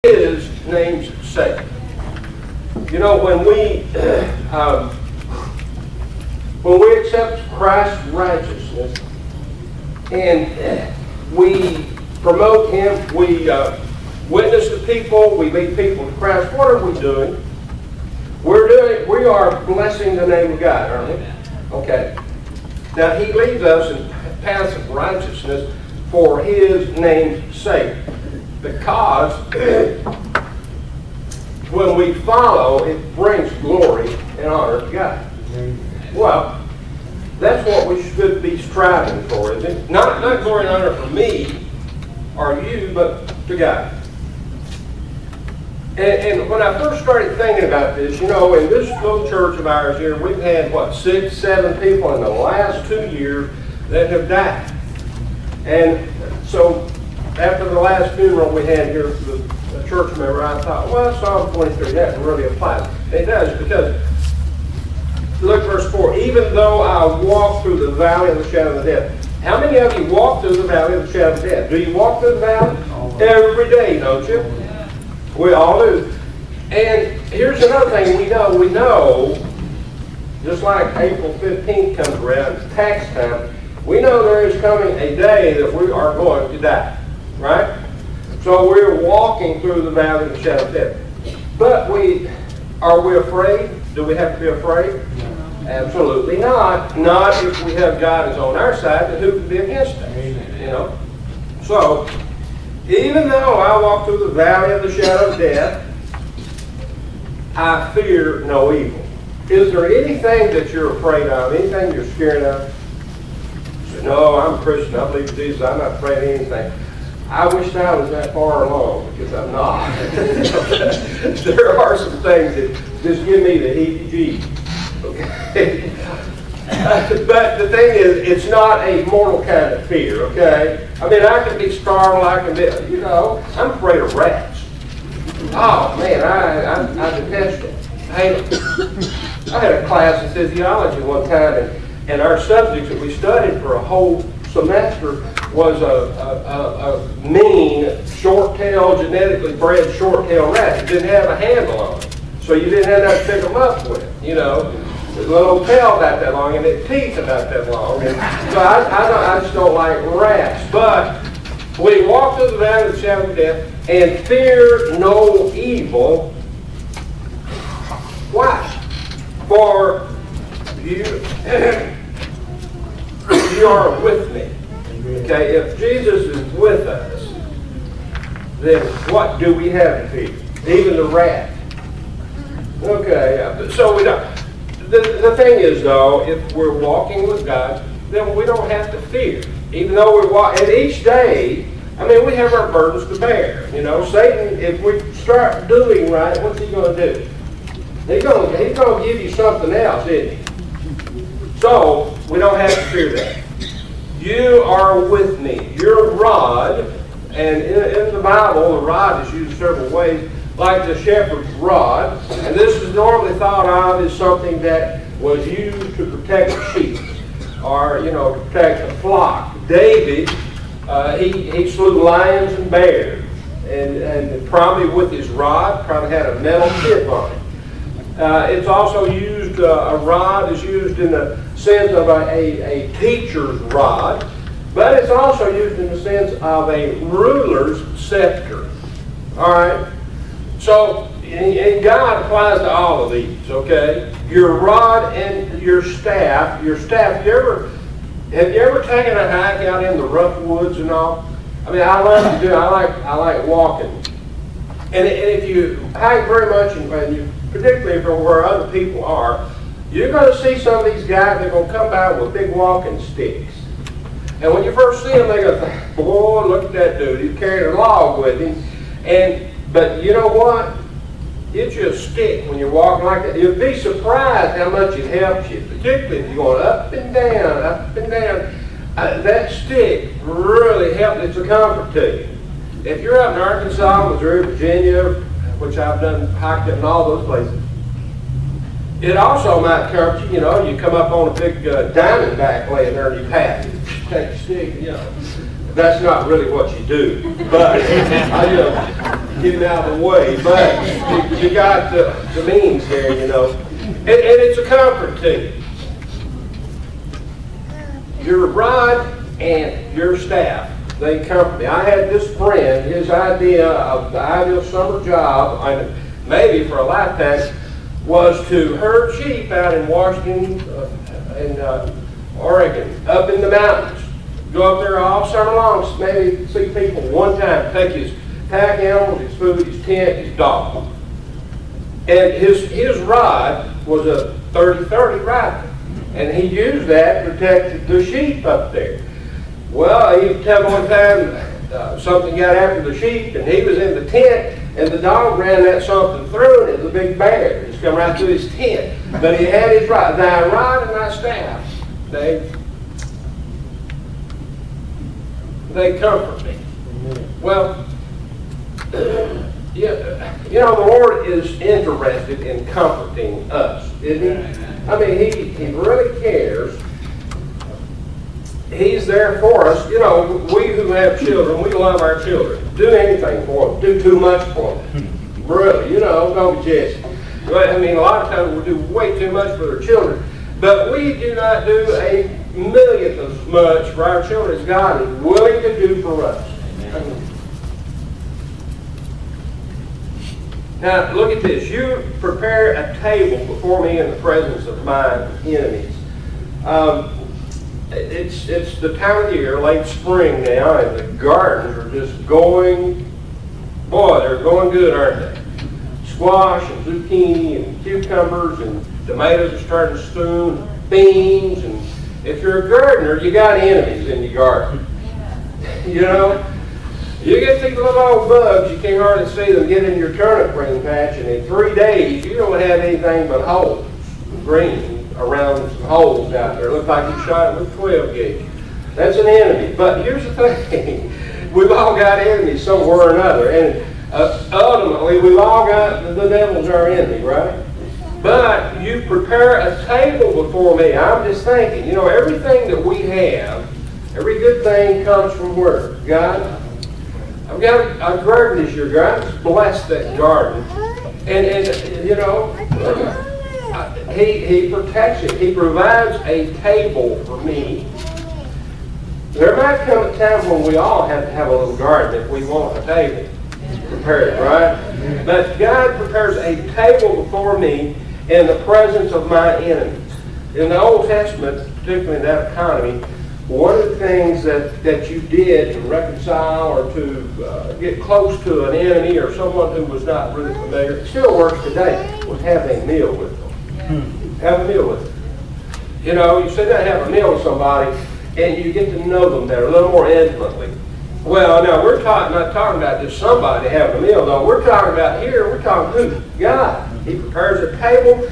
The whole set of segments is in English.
His name's sake. You know, when we accept Christ's righteousness and we promote Him, we witness to people, we lead people to Christ, what are we doing? We are blessing the name of God, aren't we? Okay. Now, He leads us in paths of righteousness for His name's sake. Because when we follow, it brings glory and honor to God. Well, that's what we should be striving for, isn't it? Not glory and honor for me or you, but to God. And when I first started thinking about this, you know, in this little church of ours here, we've had, 6, 7 people in the last 2 years that have died. And so after the last funeral we had here for the church member, I thought, well, Psalm 23, that really applies. It does, because look at verse 4. Even though I walk through the valley of the shadow of death. How many of you walk through the valley of the shadow of death? Do you walk through the valley? Every day, don't you? We all do. And here's another thing we know. We know, just like April 15th comes around, it's tax time, we know there is coming a day that we are going to die. Right? So we're walking through the valley of the shadow of death. But are we afraid? Do we have to be afraid? No. Absolutely not. Not if we have God is on our side, then who can be against us? You know? So, even though I walk through the valley of the shadow of death, I fear no evil. Is there anything that you're afraid of? Anything you're scared of? You say, no, I'm a Christian. I believe in Jesus. I'm not afraid of anything. I wish I was that far along, because I'm not. There are some things that just give me the heebie-jeebies. Okay? But the thing is, it's not a mortal kind of fear, okay? I mean, I can be startled, I can be, you know, I'm afraid of rats. Oh, man, I detest them. I had a class in physiology one time, and our subjects that we studied for a whole semester was a mean, short-tailed, genetically bred short-tailed rat. It didn't have a handle on it, so you didn't have that to pick them up with, you know. The little tail about that long and its teeth about that long. And so I just don't like rats. But we walk through the valley of the shadow of death and fear no evil. Why? For you are with me. Okay, if Jesus is with us, then what do we have to fear? Even the rat. Okay, so we don't. The thing is, though, if we're walking with God, then we don't have to fear. Even though we're walking, and each day, I mean, we have our burdens to bear. You know, Satan, if we start doing right, what's he going to do? He's going to give you something else, isn't he? So, we don't have to fear that. You are with me. Your rod, and in the Bible, the rod is used several ways, like the shepherd's rod. And this is normally thought of as something that was used to protect sheep, or, you know, to protect the flock. David, he slew lions and bears, and probably with his rod, probably had a metal tip on it. It's also used, a rod is used in the sense of a teacher's rod, but it's also used in the sense of a ruler's scepter. All right? So, and God applies to all of these, okay? Your rod and your staff. Have you ever taken a hike out in the rough woods and all? I mean, I love to do. I like walking. And if you hike very much, and you, particularly from where other people are, you're going to see some of these guys that are going to come by with big walking sticks. And when you first see them, they're going to think, boy, look at that dude. He's carrying a log with him. But you know what? It's just stick when you're walking like that. You'll be surprised how much it helps you, particularly if you're going up and down, up and down. That stick really helps. It's a comfort to you. If you're up in Arkansas, Missouri, Virginia, which I've done, hiked in all those places, it also might comfort you. You know, you come up on a big diamondback laying there and you pass it. Take a stick, you know. That's not really what you do, but I get it out of the way. But you got the means there, you know. And it's a comfort to you. Your rod and your staff, they comfort me. I had this friend, his idea of the ideal summer job, and maybe for a lifetime, was to herd sheep out in Washington and Oregon, up in the mountains. Go up there all summer long, maybe see people one time, take his pack animals, his food, his tent, his dog. And his rod was a 30-30 rifle. And he used that to protect the sheep up there. Well, he tell me one time something got after the sheep, and he was in the tent, and the dog ran that something through, and it was a big bear. It's come right through his tent. But he had his rod. Thy rod and thy staff, they comfort me. Well, yeah, you know, the Lord is interested in comforting us, isn't he? I mean, he really cares. He's there for us. You know, we who have children, we love our children. Do anything for them. Do too much for them. Really, you know, don't be Jesse. I mean, a lot of times we do way too much for our children. But we do not do a millionth as much for our children as God is willing to do for us. Now, look at this. You prepare a table before me in the presence of my enemies. It's the time of the year, late spring now, and the gardens are just going, boy, they're going good, aren't they? Squash and zucchini and cucumbers and tomatoes are starting to spoon, beans, and if you're a gardener, you got enemies in your garden. You know? You get these little old bugs, you can't hardly see them get in your turnip green patch, and in 3 days, you don't have anything but holes, green, around some holes out there. Look like you shot it with 12 gauge. That's an enemy. But here's the thing. We've all got enemies somewhere or another, and ultimately, we've all got the devil's our enemy, right? But you prepare a table before me. I'm just thinking, you know, everything that we have, every good thing comes from where? God. I've got a garden this year, God. Just bless that garden. And you know, He protects it. He provides a table for me. There might come a time when we all have to have a little garden if we want a table prepared, right? But God prepares a table before me in the presence of my enemies. In the Old Testament, particularly in that economy, one of the things that you did to reconcile or to get close to an enemy or someone who was not really familiar, it still works today, was have a meal with them. Have a meal with them. You know, you sit down and have a meal with somebody and you get to know them better, a little more intimately. Well, now we're not talking about just somebody having a meal, though. We're talking about here, we're talking who? God. He prepares a table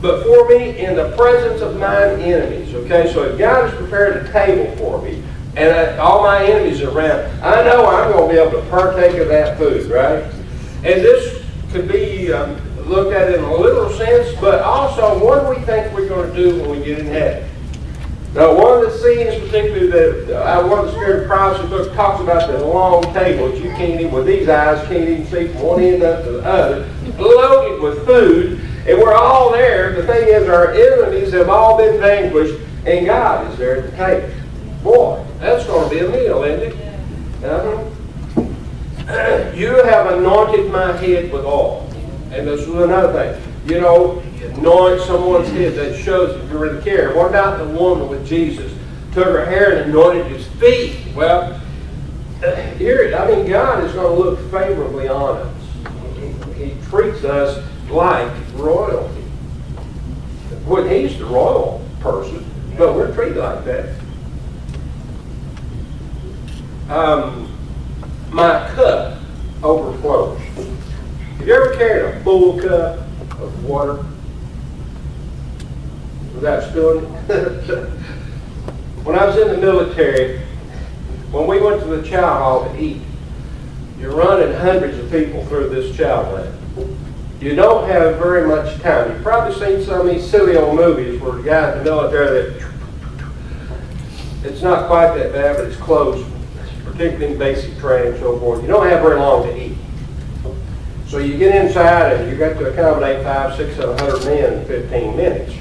before me in the presence of mine enemies. Okay, so if God has prepared a table for me, and all my enemies are around, I know I'm going to be able to partake of that food, right? And this could be looked at in a literal sense, but also what do we think we're going to do when we get in heaven? Now, one of the scenes, particularly one of the Spirit of Prophecy books, talks about the long table that you can't even, with these eyes, can't even see from one end up to the other, loaded with food, and we're all there. The thing is, our enemies have all been vanquished, and God is there at the table. Boy, that's going to be a meal, isn't it? You have anointed my head with oil. And this is another thing. You know, anoint someone's head, that shows that you really care. What about the woman with Jesus? Took her hair and anointed his feet. Well, here, I mean, God is going to look favorably on us. He treats us like royalty. Well, he's the royal person, but we're treated like that. My cup overflows. Have you ever carried a full cup of water without spilling it? When I was in the military, when we went to the chow hall to eat, you're running hundreds of people through this chow plant. You don't have very much time. You've probably seen some of these silly old movies where the guy in the military, It's not quite that bad, but it's close, particularly in basic training and so forth. You don't have very long to eat. So you get inside and you got to accommodate 500, 600, 700 men in 15 minutes.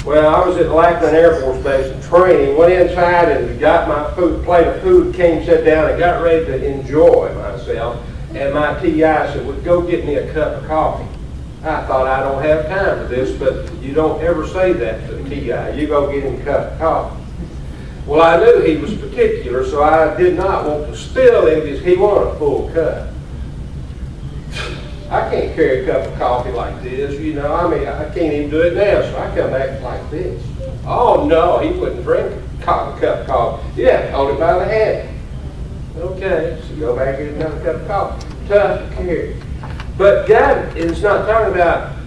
Well, I was at Lackland Air Force Base in training, went inside and got my food, plate of food, came, sat down, and got ready to enjoy myself. And my TI said, well, go get me a cup of coffee. I thought, I don't have time for this, but you don't ever say that to the TI. You go get him a cup of coffee. Well, I knew he was particular, so I did not want to spill him because he wanted a full cup. I can't carry a cup of coffee like this, you know. I mean, I can't even do it now, so I come back like this. Oh, no, he wouldn't drink a cup of coffee. Yeah, hold it by the hand. Okay, so go back and get another cup of coffee. Tough to carry. But God is not talking about